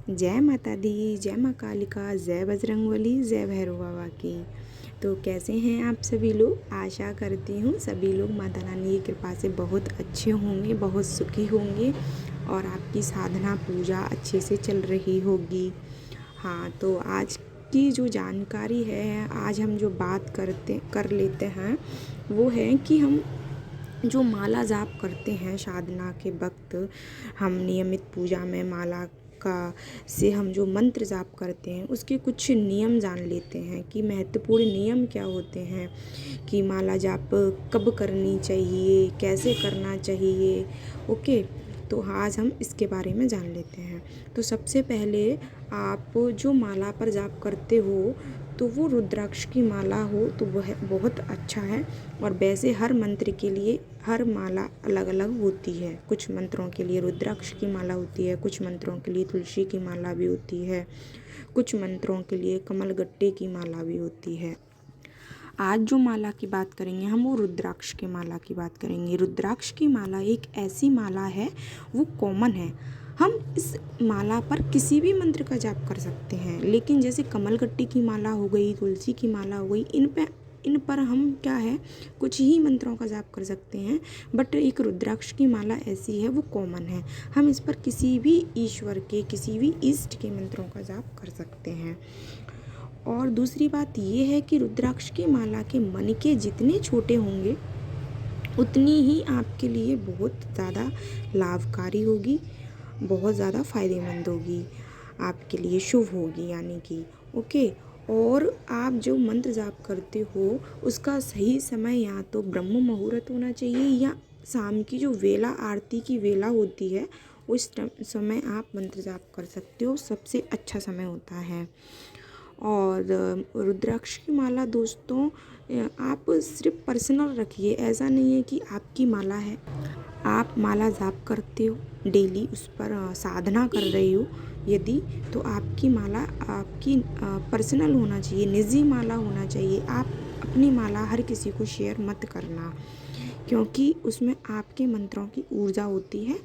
जय माता दी, जय माँ कालिका, जय बजरंगबली, जय भैरव बाबा की। तो कैसे हैं आप सभी लोग? आशा करती हूँ सभी लोग माता रानी की कृपा से बहुत अच्छे होंगे, बहुत सुखी होंगे और आपकी साधना पूजा अच्छे से चल रही होगी। हाँ, तो आज की जो जानकारी है, आज हम जो बात कर लेते हैं वो है कि हम जो माला जाप करते हैं साधना के वक्त, हम नियमित पूजा में माला का से हम जो मंत्र जाप करते हैं उसके कुछ नियम जान लेते हैं कि महत्वपूर्ण नियम क्या होते हैं, कि माला जाप कब करनी चाहिए, कैसे करना चाहिए। ओके, तो आज हम इसके बारे में जान लेते हैं। तो सबसे पहले आप जो माला पर जाप करते हो तो वो रुद्राक्ष की माला हो तो वह बहुत अच्छा है। और वैसे हर मंत्र के लिए हर माला अलग अलग होती है। कुछ मंत्रों के लिए रुद्राक्ष की माला होती है, कुछ मंत्रों के लिए तुलसी की माला भी होती है, कुछ मंत्रों के लिए कमलगट्टे की माला भी होती है। आज जो माला की बात करेंगे हम वो रुद्राक्ष की माला की बात करेंगे। रुद्राक्ष की माला एक ऐसी माला है, वो कॉमन है। हम इस माला पर किसी भी मंत्र का जाप कर सकते हैं, लेकिन जैसे कमलगट्टी की माला हो गई, तुलसी की माला हो गई, इन पर हम क्या है कुछ ही मंत्रों का जाप कर सकते हैं। बट एक रुद्राक्ष की माला ऐसी है, वो कॉमन है, हम इस पर किसी भी ईश्वर के, किसी भी इष्ट के मंत्रों का जाप कर सकते हैं। और दूसरी बात ये है कि रुद्राक्ष की माला के मणिके जितने छोटे होंगे उतनी ही आपके लिए बहुत ज़्यादा लाभकारी होगी, बहुत ज़्यादा फायदेमंद होगी, आपके लिए शुभ होगी यानी कि। ओके, और आप जो मंत्र जाप करते हो उसका सही समय या तो ब्रह्म मुहूर्त होना चाहिए या शाम की जो वेला, आरती की वेला होती है, उस समय आप मंत्र जाप कर सकते हो, सबसे अच्छा समय होता है। और रुद्राक्ष की माला दोस्तों आप सिर्फ पर्सनल रखिए, ऐसा नहीं है कि आपकी माला है, आप माला जाप करते हो डेली, उस पर साधना कर रही हो यदि, तो आपकी माला आपकी पर्सनल होना चाहिए, निजी माला होना चाहिए। आप अपनी माला हर किसी को शेयर मत करना, क्योंकि उसमें आपके मंत्रों की ऊर्जा होती है।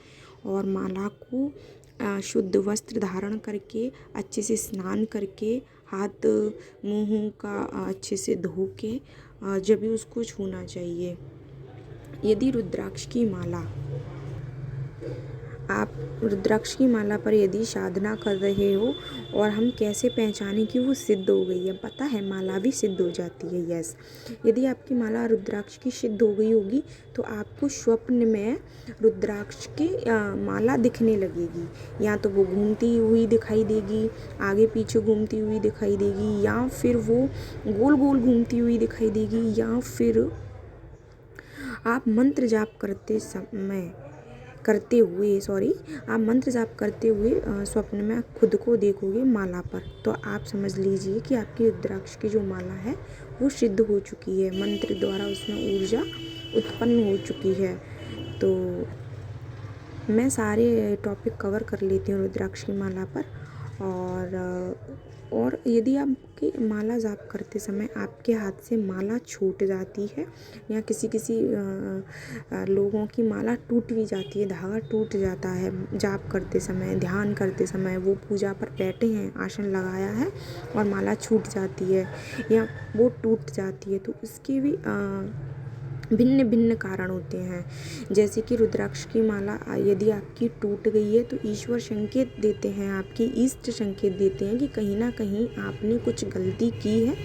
और माला को शुद्ध वस्त्र धारण करके, अच्छे से स्नान करके, हाथ मुँह का अच्छे से धो के जब भी उसको छूना चाहिए। यदि रुद्राक्ष की माला आप रुद्राक्ष की माला पर यदि साधना कर रहे हो, और हम कैसे पहचानें कि वो सिद्ध हो गई है? पता है, माला भी सिद्ध हो जाती है। यस, यदि आपकी माला रुद्राक्ष की सिद्ध हो गई होगी तो आपको स्वप्न में रुद्राक्ष की माला दिखने लगेगी। या तो वो घूमती हुई दिखाई देगी, आगे पीछे घूमती हुई दिखाई देगी, या फिर वो गोल गोल घूमती हुई दिखाई देगी, या फिर आप मंत्र जाप आप मंत्र जाप करते हुए स्वप्न में खुद को देखोगे माला पर, तो आप समझ लीजिए कि आपकी रुद्राक्ष की जो माला है वो सिद्ध हो चुकी है, मंत्र द्वारा उसमें ऊर्जा उत्पन्न हो चुकी है। तो मैं सारे टॉपिक कवर कर लेती हूँ रुद्राक्ष की माला पर। और यदि आपकी माला जाप करते समय आपके हाथ से माला छूट जाती है, या किसी लोगों की माला टूट भी जाती है, धागा टूट जाता है जाप करते समय, ध्यान करते समय, वो पूजा पर बैठे हैं, आसन लगाया है और माला छूट जाती है या वो टूट जाती है, तो उसके भी भिन्न भिन्न कारण होते हैं। जैसे कि रुद्राक्ष की माला यदि आपकी टूट गई है तो ईश्वर संकेत देते हैं, आपकी इष्ट संकेत देते हैं कि कहीं ना कहीं आपने कुछ गलती की है,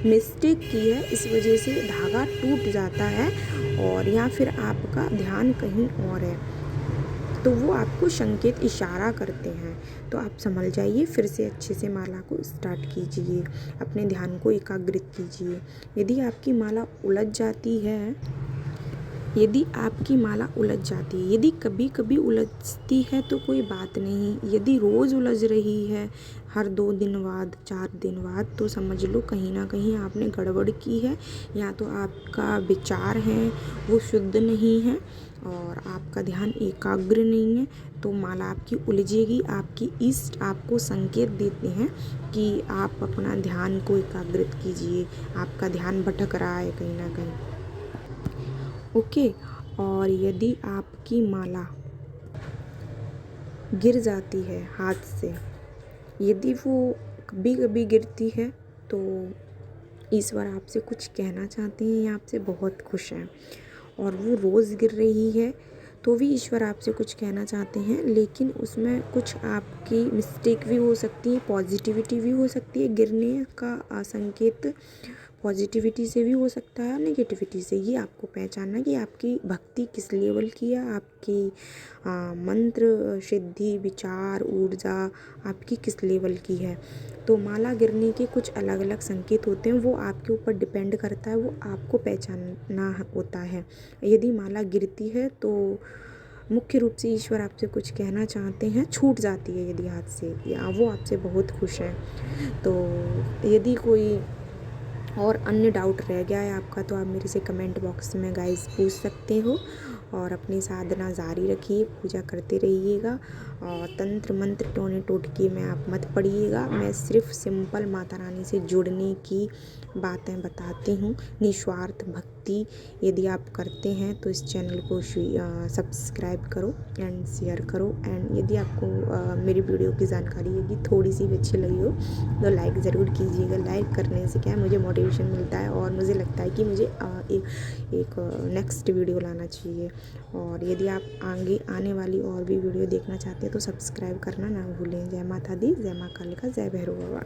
मिस्टेक की है, इस वजह से धागा टूट जाता है, और या फिर आपका ध्यान कहीं और है, तो वो आपको संकेत इशारा करते हैं। तो आप संभल जाइए, फिर से अच्छे से माला को स्टार्ट कीजिए, अपने ध्यान को एकाग्रित कीजिए। यदि आपकी माला उलझ जाती है, यदि कभी कभी उलझती है तो कोई बात नहीं, यदि रोज़ उलझ रही है, हर 2 दिन बाद, 4 दिन बाद, तो समझ लो कहीं ना कहीं आपने गड़बड़ की है, या तो आपका विचार है वो शुद्ध नहीं है और आपका ध्यान एकाग्र नहीं है, तो माला आपकी उलझेगी। आपकी इष्ट आपको संकेत देते हैं कि आप अपना ध्यान को एकाग्रित कीजिए, आपका ध्यान भटक रहा है कहीं ना कहीं। ओके, और यदि आपकी माला गिर जाती है हाथ से, यदि वो कभी कभी गिरती है तो ईश्वर आपसे कुछ कहना चाहते हैं या आपसे बहुत खुश हैं। और वो रोज़ गिर रही है तो भी ईश्वर आपसे कुछ कहना चाहते हैं, लेकिन उसमें कुछ आपकी मिस्टेक भी हो सकती है, पॉजिटिविटी भी हो सकती है। गिरने का संकेत पॉजिटिविटी से भी हो सकता है, नेगेटिविटी से। ये आपको पहचानना कि आपकी भक्ति किस लेवल की है, आपकी मंत्र सिद्धि विचार ऊर्जा आपकी किस लेवल की है। तो माला गिरने के कुछ अलग अलग संकेत होते हैं, वो आपके ऊपर डिपेंड करता है, वो आपको पहचानना होता है। यदि माला गिरती है तो मुख्य रूप से ईश्वर आपसे कुछ कहना चाहते हैं। छूट जाती है यदि हाथ से, या वो आपसे बहुत खुश है। तो यदि कोई और अन्य डाउट रह गया है आपका तो आप मेरे से कमेंट बॉक्स में गाइस पूछ सकते हो। और अपनी साधना जारी रखिए, पूजा करते रहिएगा। और तंत्र मंत्र टोने टोटके में आप मत पड़िएगा। मैं सिर्फ सिंपल माता रानी से जुड़ने की बातें बताती हूँ, निस्वार्थ भक्ति। यदि आप करते हैं तो इस चैनल को सब्सक्राइब करो एंड शेयर करो। एंड यदि आपको मेरी वीडियो की जानकारी यदि थोड़ी सी भी अच्छी लगी हो तो लाइक ज़रूर कीजिएगा। लाइक करने से क्या है, मुझे मोटिवेशन मिलता है और मुझे लगता है कि मुझे एक नेक्स्ट वीडियो लाना चाहिए। और यदि आप आगे आने वाली और भी वीडियो देखना चाहते हैं तो सब्सक्राइब करना ना भूलें। जय माता दी, जय माँ कालिका, जय भैरव बाबा।